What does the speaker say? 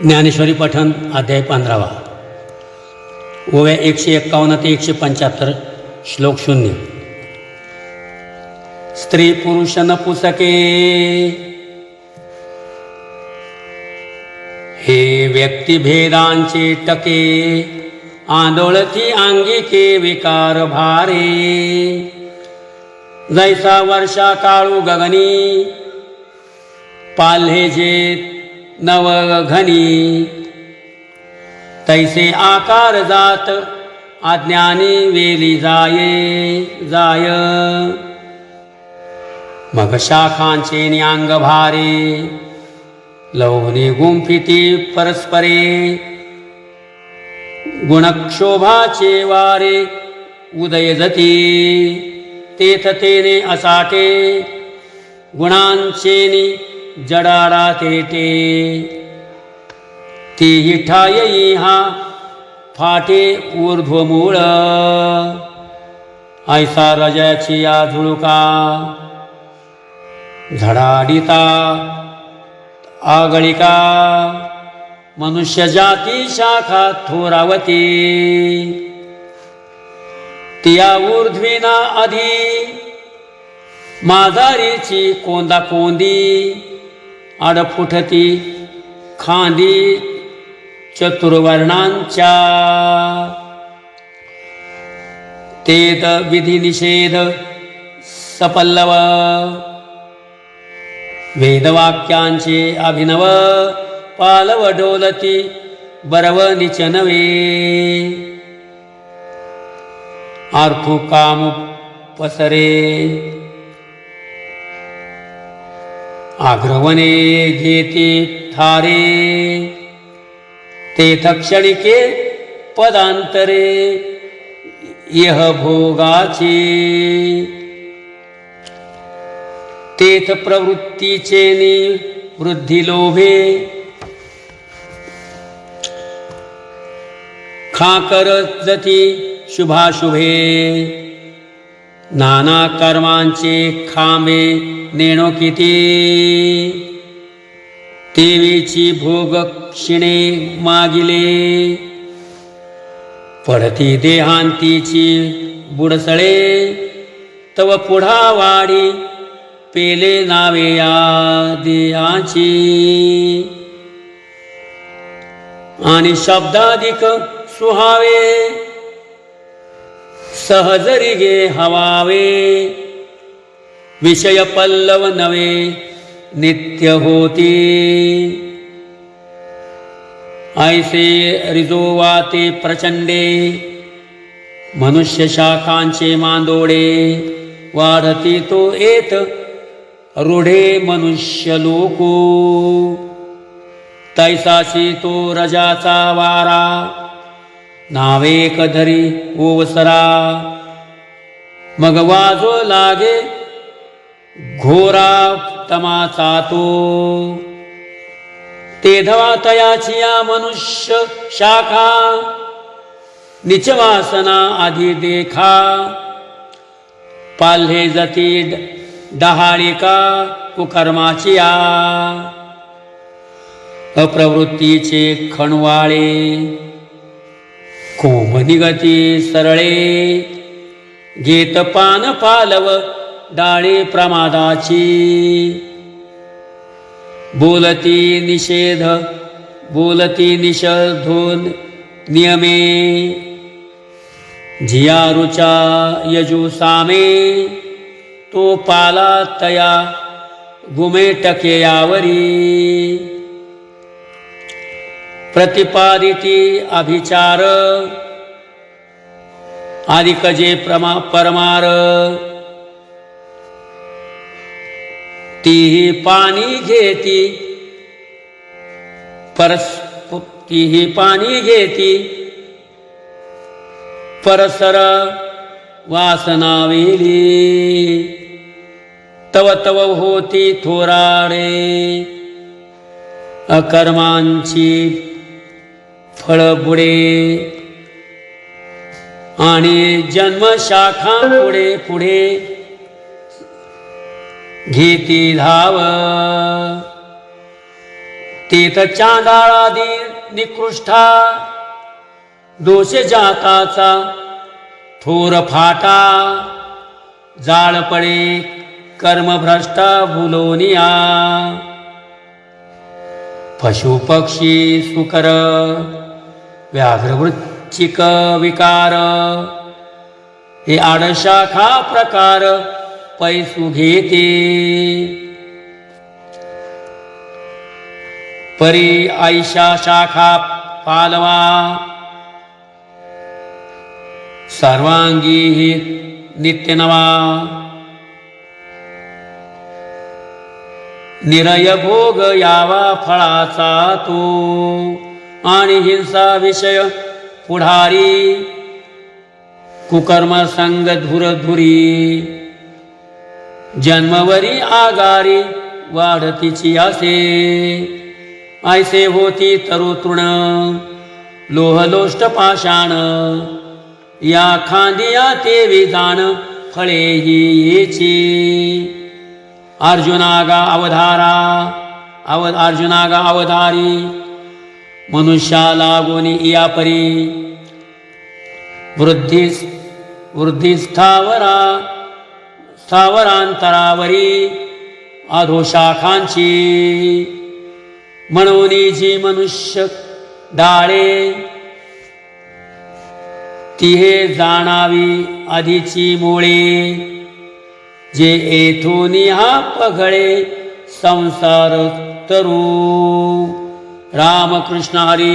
ज्ञानेश्वरी पठण अध्याय 15 ओव्या 151 ते 175 श्लोक 0। स्त्री पुरुष नपुसके हे व्यक्तिभेदांचे टके आंदोळती अंगिके विकार भारे जैसा वर्षा काळू गगनी पाल्हे जे नवघनी तैसे आकार जात अज्ञानी वेली जाय मग शाखांचे न्यांग भारे लवणी गुंफिती परस्परे गुणक्षोभाचे वारे उदय जती तेथ तेने असाटे गुणांचेनी जडाडा तेटे ती ठायई हा फाटे ऊर्ध्वमूळ ऐसा रजाची या झुळुका झडाडिता आगळिका मनुष्य जाती शाखा थोरावती तिया ऊर्ध्विना आधी माधारीची कोंदा कोंदी आडफुटती खांदी चतुर्वर्णांच्या तेत विधी निषेध सपल्लव वेदवाक्यांचे अभिनव पालव डोलती बरव निचनवे आर्थू काम पसरे आग्रवने घेती ठारे तेथ क्षणिके पदांतरे यह भोगाची तेथ प्रवृत्तीचे वृद्धी लोभे खाकर जती शुभाशुभे नाना कर्मांचे खांबे नेणो किती देवीची भोग क्षिणे मागिले पडती देहांतीची बुडसळे तव पुढा वाडी पेले नावे या देहाची आणि शब्दाधिक सुहावे सहजरी गे हवावे विषय पल्लव नवे नित्य होती ऐसे रिजोवाते प्रचंडे मनुष्य शाखांचे मांदोडे वाढती तो येत रूढे मनुष्य लोको तैसाशी तो रजाचा वारा नावेक धरी ओवसरा मग वाजो लागे घोरा तमाचा तो ते धवा तयाची या मनुष्य शाखा निचवासना आधी देखा पाल्हे जती डहाळिका कुकर्माची या अप्रवृत्तीचे खणवाळे कोंभ निगती सरळे घेत पान पालव डाळे प्रमादाची बोलती निषेधोन नियमे जियारुचा यजू सामे तो पाला तया गुमे टके यावरी प्रतिपादिती अभिचार आदिक जे परमार तीही पाणी घेती परसर वासना वेली तव तव होती थोराडे अकर्मांची फळबुडे आणि जन्म शाखा पुढे पुढे घेती धाव तेथ चांडाळादी निकृष्ठा दोष जाताचा थोर फाटा जाळ पडे कर्मभ्रष्टा भुलोनिया पशु पक्षी सुकर व्याघ्रवृश्चिक विकार हे आडशाखा प्रकार पैसू घेते परी ऐशा शाखा पालवा सर्वांगी हि नित्य नवा निरय भोग यावा फळाचा तो आणि हिंसा विषय पुढारी कुकर्म संग धुरधुरी जन्मवरी आगारी वाढतीची असे ऐसे होती तरुतृण लोहलोष्ट पाषाण या खांदिया ते विधान फळे येची अर्जुनागा अवधारी मनुष्या लागोनी या परी वृद्धी स्थावरांतरावरी अधोशाखांची म्हणून जी मनुष्य डाळे तिहे जाणावी आधीची मुळे जे येथून हा पघळे संसार तरू रामकृष्ण हरी।